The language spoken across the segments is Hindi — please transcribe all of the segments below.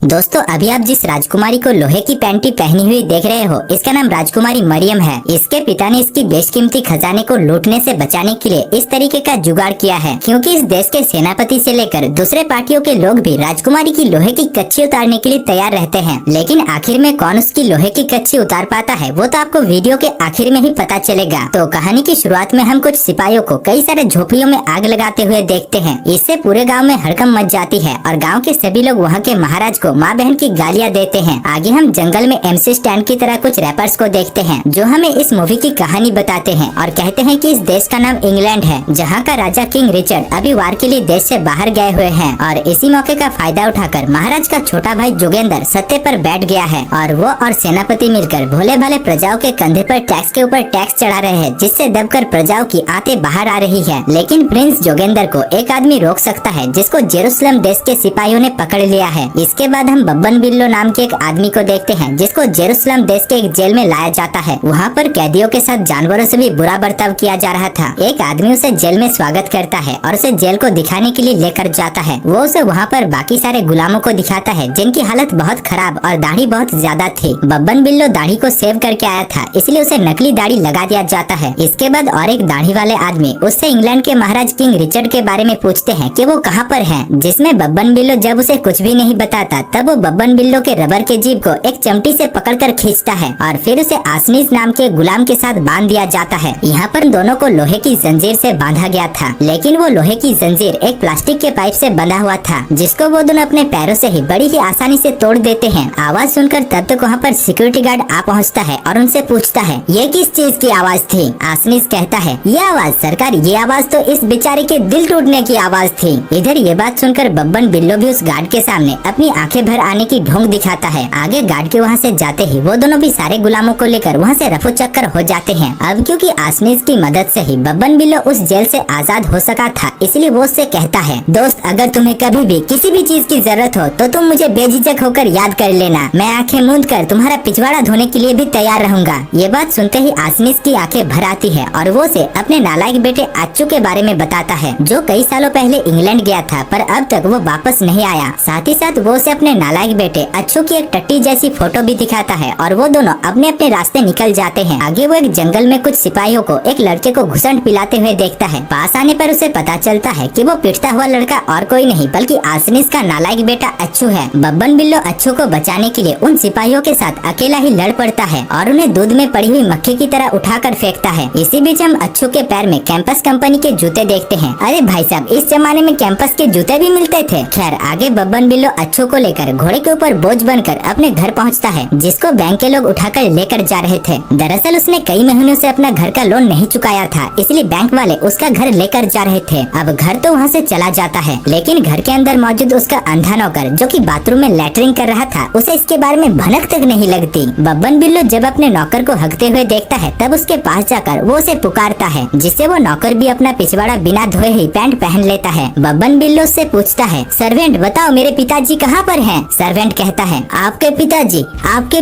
दोस्तों अभी आप जिस राजकुमारी को लोहे की पैंटी पहनी हुई देख रहे हो, इसका नाम राजकुमारी मरियम है। इसके पिता ने इसकी बेशकीमती खजाने को लूटने से बचाने के लिए इस तरीके का जुगाड़ किया है, क्योंकि इस देश के सेनापति से लेकर दूसरे पार्टियों के लोग भी राजकुमारी की लोहे की कच्ची उतारने के लिए तैयार रहते हैं। लेकिन आखिर में कौन उसकी लोहे की कच्ची उतार पाता है, वो तो आपको वीडियो के आखिर में ही पता चलेगा। तो कहानी की शुरुआत में हम कुछ सिपाहियों को कई सारे झोपड़ियों में आग लगाते हुए देखते हैं। इससे पूरे गाँव में हड़कंप मच जाती है और गाँव के सभी लोग वहाँ के महाराज को माँ बहन की गालियाँ देते हैं। आगे हम जंगल में MC स्टैन की तरह कुछ रैपर्स को देखते हैं, जो हमें इस मूवी की कहानी बताते हैं और कहते हैं कि इस देश का नाम इंग्लैंड है, जहाँ का राजा किंग रिचर्ड अभी वार के लिए देश से बाहर गए हुए हैं। और इसी मौके का फायदा उठाकर महाराज का छोटा भाई जोगेंद्र सत्ते पर बैठ गया है और वो और सेनापति मिलकर भोले भाले प्रजाओं के कंधे पर टैक्स के ऊपर टैक्स चढ़ा रहे हैं, जिससे दबकर प्रजाओं की आंतें बाहर आ रही है। लेकिन प्रिंस जोगेंद्र को एक आदमी रोक सकता है, जिसको जेरूसलम देश के सिपाहियों ने पकड़ लिया है। इसके बाद हम बब्बन बिल्लो नाम के एक आदमी को देखते हैं, जिसको जेरूसलम देश के एक जेल में लाया जाता है। वहाँ पर कैदियों के साथ जानवरों से भी बुरा बर्ताव किया जा रहा था। एक आदमी उसे जेल में स्वागत करता है और उसे जेल को दिखाने के लिए लेकर जाता है। वो उसे वहाँ पर बाकी सारे गुलामों को दिखाता है, जिनकी हालत बहुत खराब और दाढ़ी बहुत ज्यादा थी। बब्बन बिल्लो दाढ़ी को सेव करके आया था, इसलिए उसे नकली दाढ़ी लगा दिया जाता है। इसके बाद और एक दाढ़ी वाले आदमी उससे इंग्लैंड के महाराज किंग रिचर्ड के बारे में पूछते हैं कि वो कहाँ पर है, जिसमें बब्बन बिल्लो जब उसे कुछ भी नहीं बताता, तब वो बब्बन बिल्लो के रबर के जीभ को एक चमटी से पकड़कर खींचता है और फिर उसे आसनीज नाम के गुलाम के साथ बांध दिया जाता है। यहाँ पर दोनों को लोहे की जंजीर से बांधा गया था, लेकिन वो लोहे की जंजीर एक प्लास्टिक के पाइप से बंधा हुआ था, जिसको वो दोनों अपने पैरों से ही बड़ी ही आसानी से तोड़ देते हैं। आवाज सुनकर तब तक वहाँ पर सिक्योरिटी गार्ड आ पहुँचता है और उनसे पूछता है, ये किस चीज की आवाज थी? आसनीज कहता है, ये आवाज सरकार, ये आवाज तो इस बेचारे के दिल टूटने की आवाज थी। इधर ये बात सुनकर बब्बन बिल्लो भी उस गार्ड के सामने अपनी आंखें भर आने की ढोंग दिखाता है। आगे गार्ड के वहाँ से जाते ही वो दोनों भी सारे गुलामों को लेकर वहाँ से रफू चक्कर हो जाते हैं। अब क्योंकि आसनीज की मदद से ही बब्बन बिल्लो उस जेल से आजाद हो सका था, इसलिए वो उससे कहता है, दोस्त अगर तुम्हें कभी भी किसी भी चीज की जरूरत हो तो तुम मुझे बेझिझक होकर याद कर लेना। मैं आंखें मूंद कर तुम्हारा पिछवाड़ा धोने के लिए भी तैयार रहूंगा। ये बात सुनते ही आसनीज की आंखें भर आती है और वो उसे अपने नालायक बेटे अच्छू के बारे में बताता है, जो कई सालों पहले इंग्लैंड गया था पर अब तक वो वापस नहीं आया। साथ ही साथ वो उसे अपने नालायक बेटे अच्छू की एक टट्टी जैसी फोटो भी दिखाता है और वो दोनों अपने अपने रास्ते निकल जाते हैं। आगे वो एक जंगल में कुछ सिपाहियों को एक लड़के को घुसंड पिलाते हुए देखता है। पास आने पर उसे पता चलता है कि वो पिटता हुआ लड़का और कोई नहीं बल्कि आसनीज का नालायक बेटा अच्छू है। बब्बन बिल्लो अच्छू को बचाने के लिए उन सिपाहियों के साथ अकेला ही लड़ पड़ता है और उन्हें दूध में पड़ी हुई मक्खी की तरह उठाकर फेंकता है। इसी बीच हम अच्छू के पैर में कैंपस कंपनी के जूते देखते हैं। अरे भाई साहब, इस जमाने में कैंपस के जूते भी मिलते थे। खैर आगे बब्बन बिल्लो अच्छू को लेकर घोड़े के ऊपर बोझ बनकर अपने घर पहुंचता है, जिसको बैंक के लोग उठाकर लेकर जा रहे थे। दरअसल उसने कई महीनों से अपना घर का लोन नहीं चुकाया था, इसलिए बैंक वाले उसका घर लेकर जा रहे थे। अब घर तो वहाँ से चला जाता है, लेकिन घर के अंदर मौजूद उसका अंधा नौकर, जो कि बाथरूम में लैट्रिन कर रहा था, उसे इसके बारे में भनक तक नहीं लगती। बब्बन बिल्लो जब अपने नौकर को हकते हुए देखता है, तब उसके पास जाकर वो उसे पुकारता है, जिससे वो नौकर भी अपना पिछवाड़ा बिना धोए ही पैंट पहन लेता है। बब्बन बिल्लो से पूछता है, सर्वेंट बताओ मेरे पिताजी कहाँ पर हैं? सर्वेंट कहता है, आपके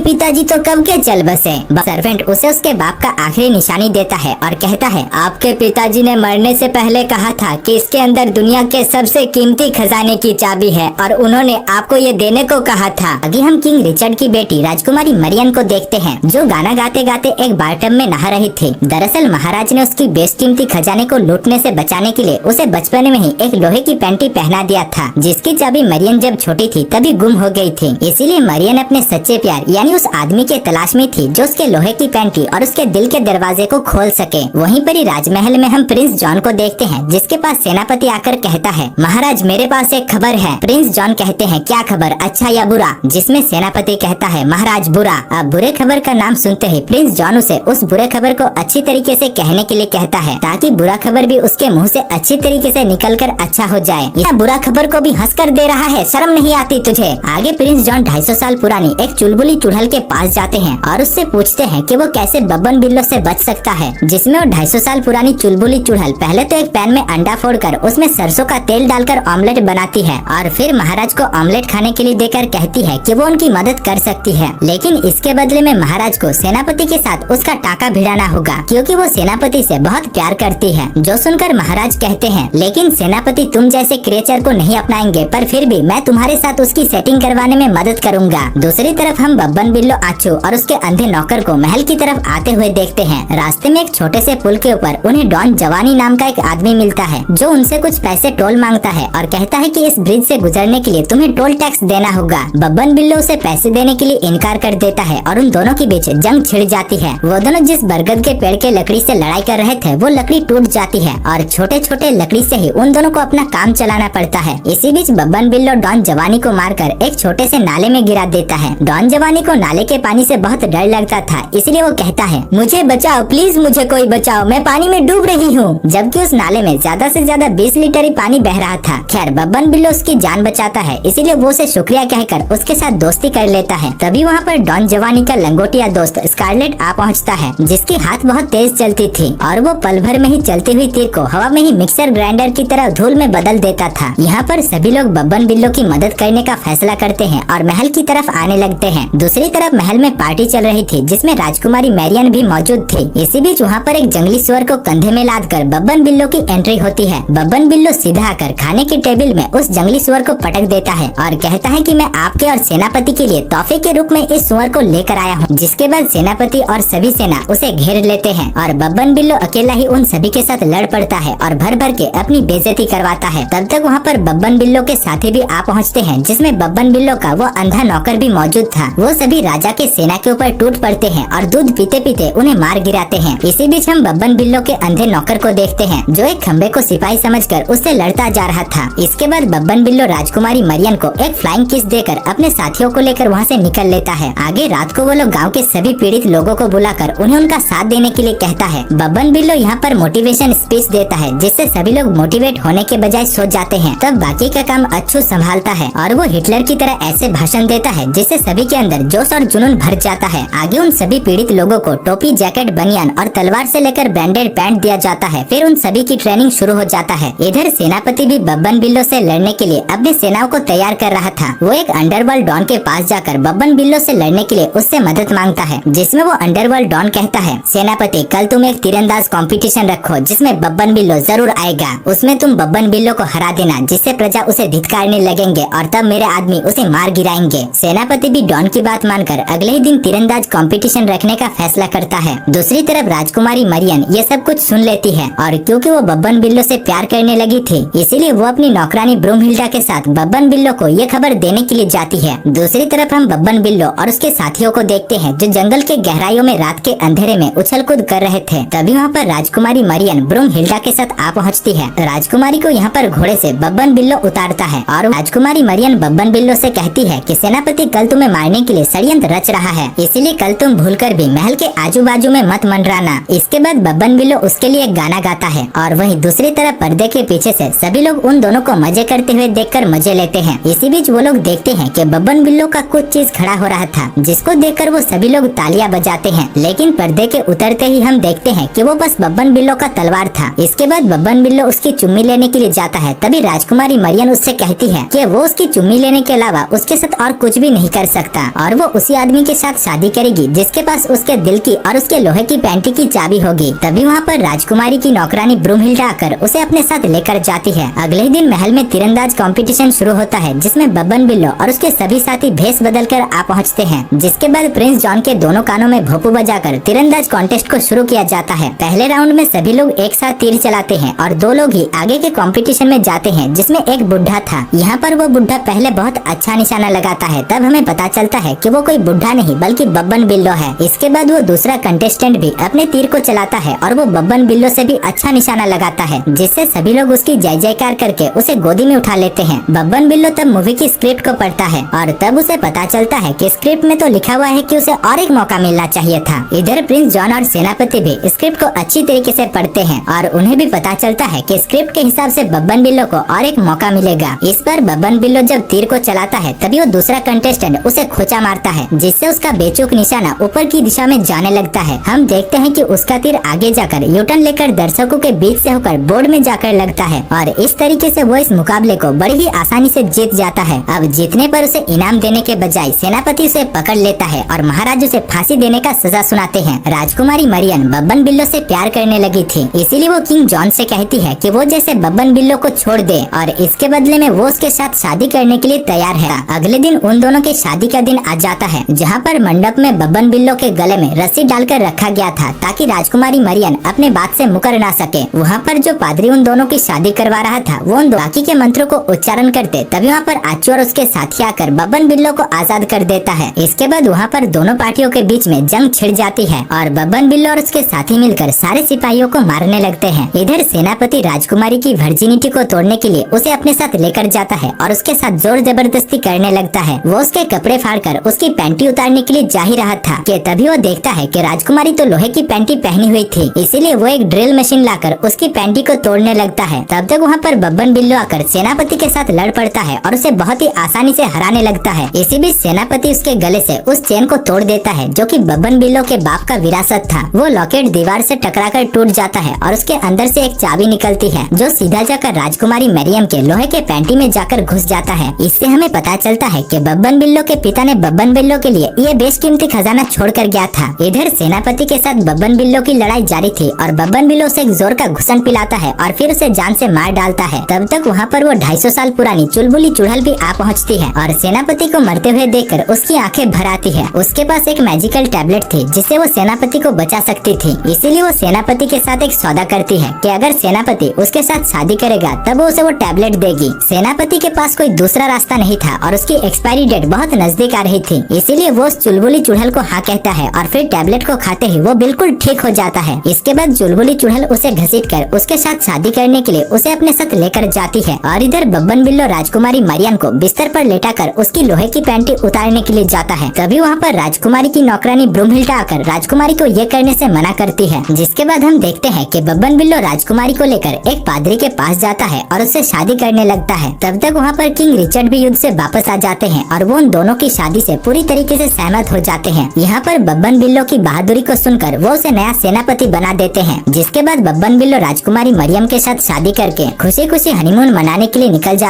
पिताजी तो कब के चल बसे। सर्वेंट उसे उसके बाप का आखिरी निशानी देता है और कहता है, आपके पिताजी ने मरने से पहले कहा था कि इसके अंदर दुनिया के सबसे कीमती खजाने की चाबी है और उन्होंने आपको ये देने को कहा था। आगे हम किंग रिचर्ड की बेटी राजकुमारी मरियम को देखते हैं, जो गाना गाते गाते एक बाथटब में नहा रही थी। दरअसल महाराज ने उसकी बेशकीमती खजाने को लूटने से बचाने के लिए उसे बचपन में ही एक लोहे की पैंटी पहना दिया था, जिसकी चाबी मरियम जब छोटी थी तभी गुम हो गई थी। इसीलिए मरियम अपने सच्चे प्यार यानी उस आदमी के तलाश में थी, जो उसके लोहे की पैंटी और उसके दिल के दरवाजे को खोल सके। वहीं पर ही राजमहल में हम प्रिंस जॉन को देखते हैं, जिसके पास सेनापति आकर कहता है, महाराज मेरे पास एक खबर है। प्रिंस जॉन कहते हैं, क्या खबर, अच्छा या बुरा? जिसमें सेनापति कहता है, महाराज बुरा। अब बुरे खबर का नाम सुनते ही प्रिंस जॉन उसे उस बुरे खबर को अच्छी तरीके से कहने के लिए कहता है, ताकि बुरा खबर भी उसके मुंह से अच्छी तरीके से निकलकर अच्छा हो जाए। यह बुरा खबर को भी हंस कर दे रहा है, शर्म नहीं आती तुझे? आगे प्रिंस जॉन 250 साल पुरानी एक चुलबुली चुड़ैल के पास जाते हैं और उससे पूछते हैं कि वो कैसे बब्बन बिल्लो से बच सकता है। जिसमें वो 250 साल पुरानी चुलबुली चुड़ैल पहले तो एक पैन में अंडा फोड़कर उसमें सरसों का तेल डालकर ऑमलेट बनाती है और फिर महाराज को ऑमलेट खाने के लिए देकर कहती है कि वो उनकी मदद कर सकती है, लेकिन इसके बदले में महाराज को सेनापति के साथ उसका टाका भिड़ाना होगा, क्योंकि वो सेनापति से बहुत प्यार करती है। जो सुनकर महाराज कहते हैं, लेकिन सेनापति तुम जैसे क्रिएचर को नहीं अपनाएंगे, पर फिर भी मैं तुम्हारे साथ उसकी सेटिंग करवाने में मदद करूंगा। दूसरी तरफ हम बब्बन बिल्लो आचू और उसके अंधे नौकर को महल की तरफ आते हुए देखते हैं। रास्ते में एक छोटे से पुल के ऊपर उन्हें डॉन जवानी नाम का एक आदमी मिलता है जो उनसे कुछ पैसे टोल मांगता है और कहता है कि इस ब्रिज से गुजरने के लिए तुम्हें टोल टैक्स देना होगा। बब्बन बिल्लो उसे पैसे देने के लिए इनकार कर देता है और उन दोनों के बीच जंग छिड़ जाती है। वो दोनों जिस बरगद के पेड़ के लकड़ी से लड़ाई कर रहे थे वो लकड़ी टूट जाती है और छोटे छोटे लकड़ी से ही उन दोनों को अपना काम चलाना पड़ता है। इसी बीच बब्बन बिल्लो डॉन जवानी को मारकर एक छोटे से नाले में गिरा देता है। डॉन जवानी को नाले के पानी से बहुत डर लगता था, इसलिए वो कहता है, मुझे बचाओ प्लीज, मुझे कोई बचाओ, मैं पानी में डूब रही हूँ। जबकि उस नाले में ज्यादा से ज्यादा 20 लीटर ही पानी बह रहा था। खैर बब्बन बिल्लो उसकी जान बचाता है, इसीलिए वो उसे शुक्रिया कहकर उसके साथ दोस्ती कर लेता है। तभी वहाँ पर डॉन जवानी का लंगोटिया दोस्त स्कारलेट आ पहुँचता है, जिसकी हाथ बहुत तेज चलती थी और वो पल भर में ही चलती हुई तीर को हवा में ही मिक्सर ग्राइंडर की तरह धूल में बदल देता था। यहाँ पर सभी लोग बब्बन बिल्लो की मदद करने का फैसला करते हैं और महल की तरफ आने लगते हैं। दूसरी तरफ महल में पार्टी चल रही थी जिसमें राजकुमारी मैरियन भी मौजूद थी। इसी बीच वहाँ पर एक जंगली सुअर को कंधे में लाद कर बब्बन बिल्लो की एंट्री होती है। बब्बन बिल्लो सीधा आकर खाने की टेबल में उस जंगली सुअर को पटक देता है और कहता है कि मैं आपके और सेनापति के लिए तोहफे के रूप में इस सुअर को लेकर आया हूँ। जिसके बाद सेनापति और सभी सेना उसे घेर लेते हैं और बब्बन बिल्लो अकेला ही उन सभी के साथ लड़ पड़ता है और भर भर के अपनी बेइज्जती करवाता है। तब तक वहाँ पर बब्बन बिल्लो के साथी भी आ पहुँचते हैं, जिसमें बब्बन बिल्लो का वो अंधा नौकर भी मौजूद था। वो सभी राजा के सेना के ऊपर टूट पड़ते हैं और दूध पीते पीते उन्हें मार गिराते हैं। इसी बीच हम बब्बन बिल्लो के अंधे नौकर को देखते हैं जो एक खंबे को सिपाही समझकर उससे लड़ता जा रहा था। इसके बाद बब्बन बिल्लो राजकुमारी मरियन को एक फ्लाइंग किस देकर अपने साथियों को लेकर वहाँ से निकल लेता है। आगे रात को वो लोग गाँव के सभी पीड़ित लोगों को बुलाकर उन्हें उनका साथ देने के लिए कहता है। बब्बन बिल्लो यहाँ पर मोटिवेशन स्पीच देता है, जिससे सभी लोग मोटिवेट होने के बजाय सो जाते हैं। तब बाकी का काम अच्छू संभालता है और वो हिटलर की तरह ऐसे भाषण देता है जिससे सभी के अंदर जोश और जुनून भर जाता है। आगे उन सभी पीड़ित लोगों को टोपी, जैकेट, बनियान और तलवार से लेकर ब्रांडेड पैंट दिया जाता है। फिर उन सभी की ट्रेनिंग शुरू हो जाता है। इधर सेनापति भी बब्बन बिल्लो से लड़ने के लिए अपनी सेनाओं को तैयार कर रहा था। वो एक अंडरवर्ल्ड डॉन के पास जाकर बब्बन बिल्लो से लड़ने के लिए उससे मदद मांगता है, जिसमें वो अंडरवर्ल्ड डॉन कहता है, सेनापति कल तुम एक तीरंदाज कंपटीशन रखो जिसमें बब्बन बिल्लो जरूर आएगा। उसमें तुम बब्बन बिल्लो को हरा देना, जिससे प्रजा उसे धिक्कारने लगेंगे और तब मेरे आदमी उसे मार गिराएंगे। सेनापति भी डॉन की बात मानकर अगले ही दिन तीरंदाज कंपटीशन रखने का फैसला करता है। दूसरी तरफ राजकुमारी मरियन ये सब कुछ सुन लेती है और क्योंकि वो बब्बन बिल्लो से प्यार करने लगी थी, इसीलिए वो अपनी नौकरानी ब्रूमहिल्डा के साथ बब्बन बिल्लो को ये खबर देने के लिए जाती है। दूसरी तरफ हम बब्बन बिल्लो और उसके साथियों को देखते हैं जो जंगल के गहराइयों में रात के अंधेरे में उछल कूद कर रहे थे। तभी वहाँ पर राजकुमारी मरियन ब्रूमहिल्डा के साथ आ पहुँचती है। राजकुमारी को यहाँ पर घोड़े से बब्बन बिल्लो उतारता है और राजकुमारी मरियन बब्बन बिल्लो से कहती है कि सेनापति कल तुम्हें मारने के लिए षड्यंत्र रच रहा है, इसीलिए कल तुम भूलकर भी महल के आजू बाजू में मत मंडराना। इसके बाद बब्बन बिल्लो उसके लिए एक गाना गाता है और वहीं दूसरी तरफ पर्दे के पीछे से सभी लोग उन दोनों को मजे करते हुए देखकर मजे लेते हैं। इसी बीच वो लोग देखते हैं कि बब्बन बिल्लो का कुछ चीज खड़ा हो रहा था, जिसको देखकर वो सभी लोग तालियां बजाते हैं। लेकिन पर्दे के उतरते ही हम देखते हैं कि वो बस बब्बन बिल्लो का तलवार था। इसके बाद बब्बन बिल्लो उसकी चुम्मी लेने के लिए जाता है। तभी राजकुमारी मरियन उससे कहती है कि वो उसकी चुम्मी लेने के अलावा उसके साथ और कुछ भी नहीं कर सकता और वो उसी आदमी के साथ शादी करेगी जिसके पास उसके दिल की और उसके लोहे की पैंटी की चाबी होगी। तभी वहाँ पर राजकुमारी की नौकरानी ब्रूमहिल्डा आकर उसे अपने साथ लेकर जाती है। अगले दिन महल में तीरंदाज कंपटीशन शुरू होता है, जिसमें बब्बन बिल्लो और उसके सभी साथी भेष बदलकर आ पहुँचते हैं। जिसके बाद प्रिंस जॉन के दोनों कानों में भोपू बजाकर तीरंदाज कॉन्टेस्ट को शुरू किया जाता है। पहले राउंड में सभी लोग एक साथ तीर चलाते हैं और 2 लोग ही आगे के कंपटीशन में जाते हैं, जिसमें एक बुढ़ा था। यहाँ पर वो बुढ़ा पहले बहुत अच्छा निशाना लगाता है। तब हमें पता चलता है कि वो कोई बुढ़ा नहीं बल्कि बब्बन बिल्लो है। इसके बाद वो दूसरा कंटेस्टेंट भी अपने तीर को चलाता है और वो बब्बन बिल्लो से भी अच्छा निशाना लगाता है, जिससे सभी लोग उसकी जय जयकार करके उसे गोदी में उठा लेते हैं। बब्बन बिल्लो तब मूवी की स्क्रिप्ट को पढ़ता है और तब उसे पता चलता है कि स्क्रिप्ट में तो लिखा हुआ है कि उसे और एक मौका मिलना चाहिए था। इधर प्रिंस जॉन और सेनापति भी स्क्रिप्ट को अच्छी तरीके से पढ़ते हैं और उन्हें भी पता चलता है कि स्क्रिप्ट के हिसाब से बब्बन बिल्लो को और एक मौका मिलेगा। इस पर बब्बन बिल्लो जब तीर को चलाता है तभी वो दूसरा कंटेस्टेंट उसे खोचा मारता है, जिससे उसका बेचूक निशाना ऊपर की दिशा में जाने लगता है। हम देखते हैं कि उसका तीर आगे जाकर यूटर्न लेकर दर्शकों के बीच से होकर बोर्ड में जाकर लगता है और इस तरीके से वो इस मुकाबले को बड़ी ही आसानी से जीत जाता है। अब जीतने पर उसे इनाम देने के बजाय सेनापति उसे पकड़ लेता है और महाराज उसे फांसी देने का सजा सुनाते हैं। राजकुमारी मरियन बब्बन बिल्लो से प्यार करने लगी थी, इसीलिए वो किंग जॉन से कहती है कि वो जैसे बब्बन बिल्लो को छोड़ दे और इसके बदले में वो उसके साथ शादी करने के लिए तैयार है। अगले दिन उन दोनों की शादी का दिन आ जाता है, जहाँ पर मंडप में बब्बन बिल्लो के गले में रस्सी डालकर रखा गया था ताकि राजकुमारी मरियम अपने बात से मुकर ना सके। वहाँ पर जो पादरी उन दोनों की शादी करवा रहा था वो उन बाकी के मंत्रों को उच्चारण करते, तभी वहाँ पर आचू और उसके साथी आकर बब्बन बिल्लो को आजाद कर देता है। इसके बाद वहाँ पर दोनों पार्टियों के बीच में जंग छिड़ जाती है और बब्बन बिल्लो और उसके साथी मिलकर सारे सिपाहियों को मारने लगते हैं। इधर सेनापति राजकुमारी की वर्जिनिटी को तोड़ने के लिए उसे अपने साथ लेकर जाता है और उसके साथ जोर जबरदस्ती करने लगता है। वो उसके कपड़े फाड़कर उसकी पैंटी उतारने के लिए जा ही रहा था कि तभी वो देखता है कि राजकुमारी तो लोहे की पैंटी पहनी हुई थी, इसीलिए वो एक ड्रिल मशीन लाकर उसकी पैंटी को तोड़ने लगता है। तब तक वहाँ पर बब्बन बिल्लो आकर सेनापति के साथ लड़ पड़ता है और उसे बहुत ही आसानी से हराने लगता है। इसी बीच सेनापति उसके गले से उस चेन को तोड़ देता है जो कि बब्बन बिल्लो के बाप का विरासत था। वो लॉकेट दीवार से टकराकर टूट जाता है और उसके अंदर से एक चाबी निकलती है जो सीधा जाकर राजकुमारी मरियम के लोहे के पैंटी में जाकर घुस जाता है। इससे हमें पता चलता है कि बब्बन बिल्लो के पिता ने बब्बन बिल्लो के लिए ये बेशकीमती खजाना छोड़ कर गया था। इधर सेनापति के साथ बब्बन बिल्लो की लड़ाई जारी थी और बब्बन बिल्लो उसे एक जोर का घुसन पिलाता है और फिर उसे जान से मार डालता है। तब तक वहाँ पर वो 250 साल पुरानी चुलबुली चुड़ैल भी आ पहुँचती है और सेनापति को मरते हुए देखकर उसकी आंखें भर आती है। उसके पास एक मैजिकल टैबलेट थी जिससे वो सेनापति को बचा सकती थी, इसीलिए वो सेनापति के साथ एक सौदा करती है कि अगर सेनापति उसके साथ शादी करेगा तब वो उसे वो टैबलेट देगी। सेनापति के पास कोई दूसरा रास्ता नहीं था और उसकी एक्सपायरी डेट बहुत नजदीक आ रही थी, इसीलिए वो उस चुलबुली चुड़ैल को हाँ कहता है और फिर टैबलेट को खाते ही वो बिल्कुल ठीक हो जाता है। इसके बाद चुलबुली चुड़ैल उसे घसीटकर उसके साथ शादी करने के लिए उसे अपने साथ लेकर जाती है और इधर बब्बन बिल्लो राजकुमारी मरियम को बिस्तर पर लेटाकर उसकी लोहे की पैंटी उतारने के लिए जाता है। तभी वहाँ पर राजकुमारी की नौकरानी ब्रूमहिल्डा आकर राजकुमारी को ये करने से मना करती है, जिसके बाद हम देखते हैं कि बब्बन बिल्लो राजकुमारी को लेकर एक पादरी के पास जाता है और उससे शादी करने लगता है। तब तक वहाँ पर किंग रिचर्ड भी युद्ध से वापस आ जाते हैं और वो उन दोनों की शादी से पूरी तरीके से सहमत हो जाते हैं। यहाँ पर बब्बन बिल्लो की बहादुरी को सुनकर वो उसे नया सेनापति बना देते हैं, जिसके बाद बब्बन बिल्लो राजकुमारी मरियम के साथ शादी करके खुशी खुशी हनीमून मनाने के लिए निकल जाते